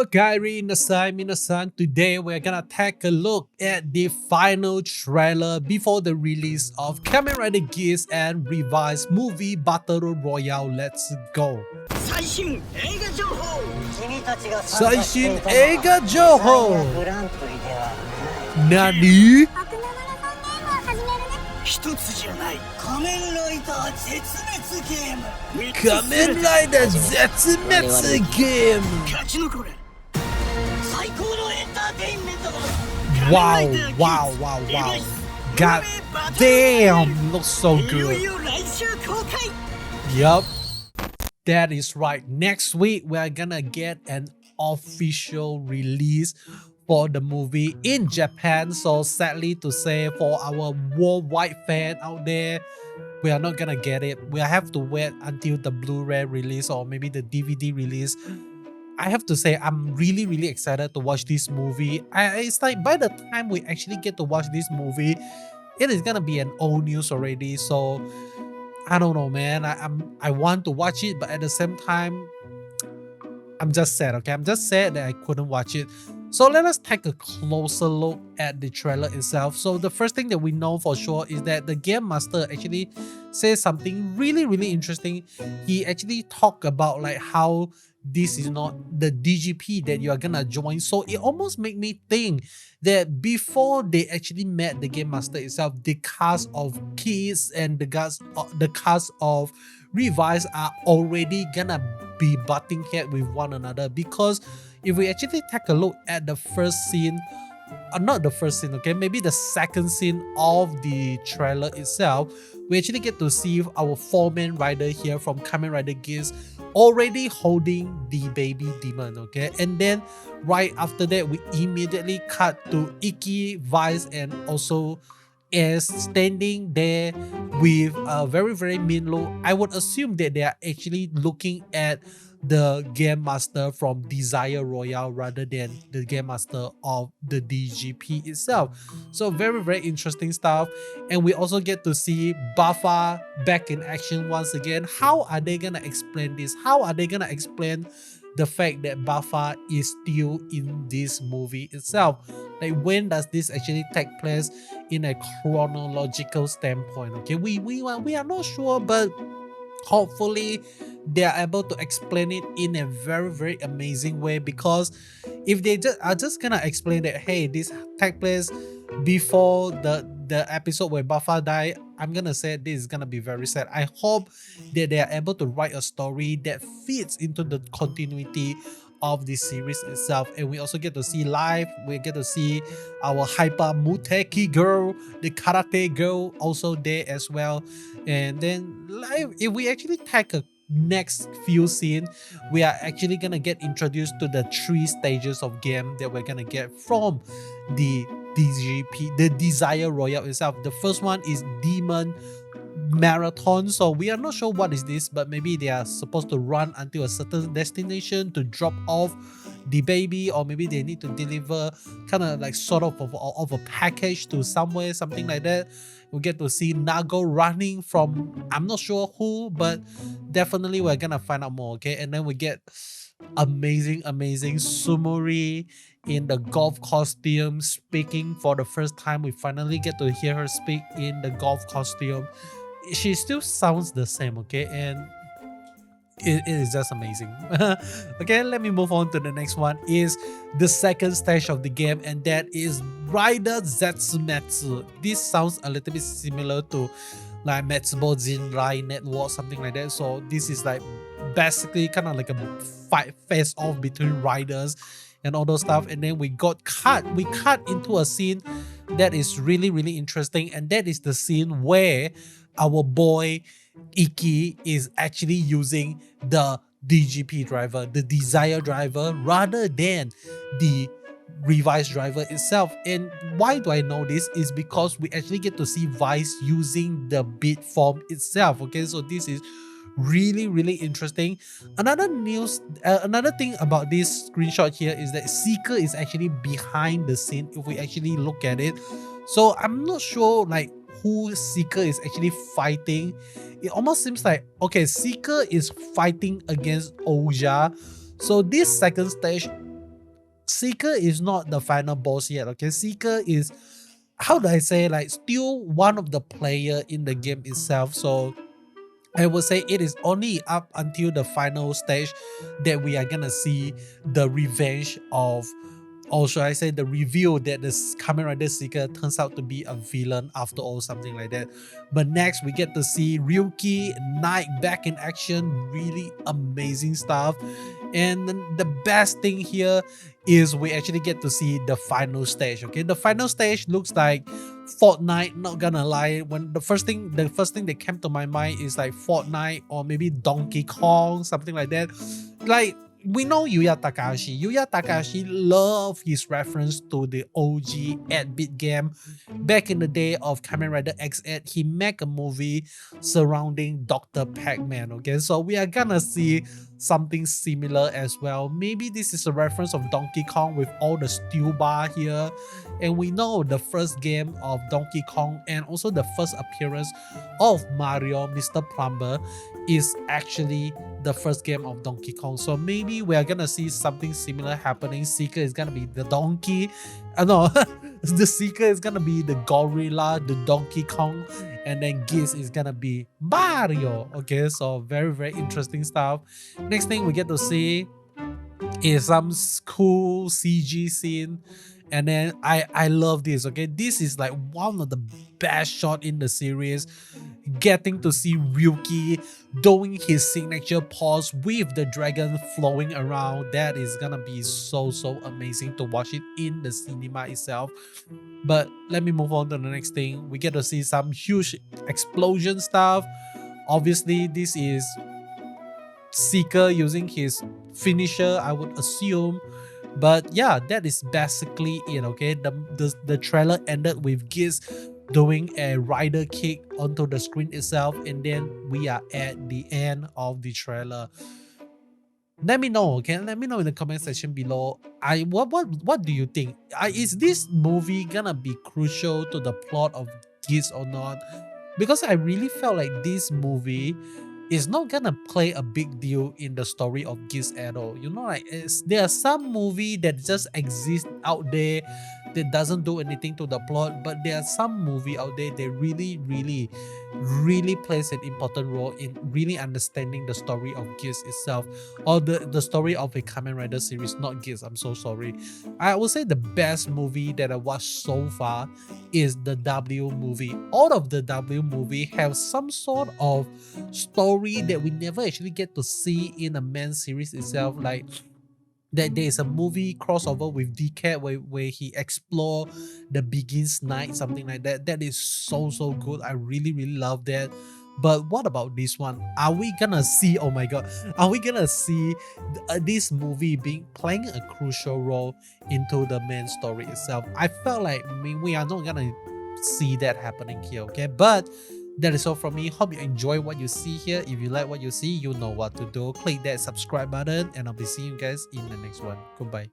Kairi Nasai Minasan. Today we're gonna take a look at the final trailer before the release of Kamen Rider Geats and Revice movie Battle Royale. Let's go. 最新映画情報最新映画情報グランプリでは何一つじゃない仮面ライダー絶滅ゲーム仮面ライダー絶滅ゲーム勝ち残れ最高のエンターテインメント Wow, God damn, looks so いよい good. よ来週公開 Yup, that is right. Next week, we're gonna get an official release for the movie in Japan. So sadly to say, for our worldwide fan out there, we are not gonna get it. We have to wait until the Blu-ray release or maybe the DVD release. I have to say, I'm really excited to watch this movie. It's like by the time we actually get to watch this movie, it is gonna be an old news already. So I don't know, man. I want to watch it, but at the same time, I'm just sad. Okay, I'm just sad that I couldn't watch it. So let us take a closer look at the trailer itself. So the first thing that we know for sure is that the game master actually says something really interesting. He actually talked about like how this is not the DGP that you are gonna join. So it almost made me think that before they actually met the game master itself, the cast of Kids and the cast of Revice are already gonna be butting head with one another. Because if we actually take a look at the first scene, not the first scene, okay, maybe the second scene of the trailer itself, we actually get to see our four-man rider here from Kamen Rider Geats already holding the baby demon, okay? And then right after that, we immediately cut to Iki, Vice, and also Ace standing there with a very mean look. I would assume that they are actually looking at the game master from Desire Royale rather than the game master of the DGP itself. So very interesting stuff. And we also get to see Buffa back in action once again. How are they gonna explain this? How are they gonna explain the fact that Buffa is still in this movie itself? Like, when does this actually take place in a chronological standpoint? Okay, we are not sure, but hopefully they are able to explain it in a very amazing way. Because if they are just gonna explain that, hey, this take place before the episode where Buffa died, I'm gonna say this is gonna be very sad. I hope that they are able to write a story that fits into the continuity of the series itself. And we also get to see live, we get to see our hyper Muteki girl, the karate girl also there as well. And then live, if we actually take a next few scene, we are actually gonna get introduced to the 3 stages of game that we're gonna get from the DGP, the Desire Royale itself. The first one is Demon Marathon. So we are not sure what is this, but maybe they are supposed to run until a certain destination to drop off the baby, or maybe they need to deliver kind of like sort of a package to somewhere, something like that. We get to see Nago running from, I'm not sure who, but definitely we're gonna find out more, okay? And then we get amazing Sumori in the golf costume speaking for the first time. We finally get to hear her speak in the golf costume. She still sounds the same, okay? And it is just amazing. Okay, let me move on to the next one. Is the second stage of the game, and that is Rider Zetsumetsu. This sounds a little bit similar to like Metsubo Jinrai Network, something like that. So this is like basically kind of like a fight face off between riders and all those stuff. And then we cut into a scene that is really interesting, and that is the scene where our boy Iki is actually using the DGP driver, the Desire driver, rather than the Revice driver itself. And why do I know this? Is because we actually get to see Vice using the beat form itself. Okay, so this is really interesting. Another thing about this screenshot here is that Seeker is actually behind the scene if we actually look at it. So I'm not sure like who Seeker is actually fighting. It almost seems like, okay, Seeker is fighting against Oja. So this second stage Seeker is not the final boss yet, okay? Seeker is, how do I say, like, still one of the player in the game itself. So I would say it is only up until the final stage that we are gonna see the revenge of, or should I say the reveal that the Kamen Rider Seeker turns out to be a villain after all, something like that. But next we get to see Ryuki Knight back in action, really amazing stuff. And the best thing here is we actually get to see the final stage, okay? The final stage looks like Fortnite, not gonna lie. When the first thing that came to my mind is like Fortnite or maybe Donkey Kong, something like that. Like, we know Yuya Takahashi. Yuya Takahashi loved his reference to the OG 8-bit game. Back in the day of Kamen Rider X8, he made a movie surrounding Dr. Pac-Man, okay? So we are gonna see something similar as well. Maybe this is a reference of Donkey Kong with all the steel bar here. And we know the first game of Donkey Kong and also the first appearance of Mario, Mr. Plumber, is actually the first game of Donkey Kong. So maybe we are gonna see something similar happening. Seeker is gonna be the donkey. No, the Seeker is gonna be the gorilla, the Donkey Kong, and then Geats is gonna be Mario. Okay, so very, very interesting stuff. Next thing we get to see is some cool CG scene. And then I love this, okay? This is like one of the best shots in the series. Getting to see Ryuki doing his signature pose with the dragon flowing around. That is gonna be so amazing to watch it in the cinema itself. But let me move on to the next thing. We get to see some huge explosion stuff. Obviously, this is Seeker using his finisher, I would assume. But yeah, that is basically it, okay? The trailer ended with Geats doing a rider kick onto the screen itself, and then we are at the end of the trailer. Let me know, okay? Let me know in the comment section below. What do you think? Is this movie gonna be crucial to the plot of Geats or not? Because I really felt like this movie is not gonna play a big deal in the story of Geats at all. You know, like there are some movie that just exist out there that doesn't do anything to the plot, but there are some movie out there that really plays an important role in really understanding the story of Geats itself, or the story of a Kamen Rider series, not Geats, I'm so sorry. I would say the best movie that I watched so far is the W movie. All of the W movie have some sort of story that we never actually get to see in the main series itself. Like that there is a movie crossover with DK where he explore the Begins Night, something like that. That is so good. I really love that. But what about this one? Are we gonna see, oh my god, are we gonna see this movie playing a crucial role into the main story itself? I felt like we are not gonna see that happening here, okay? But that is all from me. Hope you enjoy what you see here. If you like what you see, you know what to do. Click that subscribe button, and I'll be seeing you guys in the next one. Goodbye.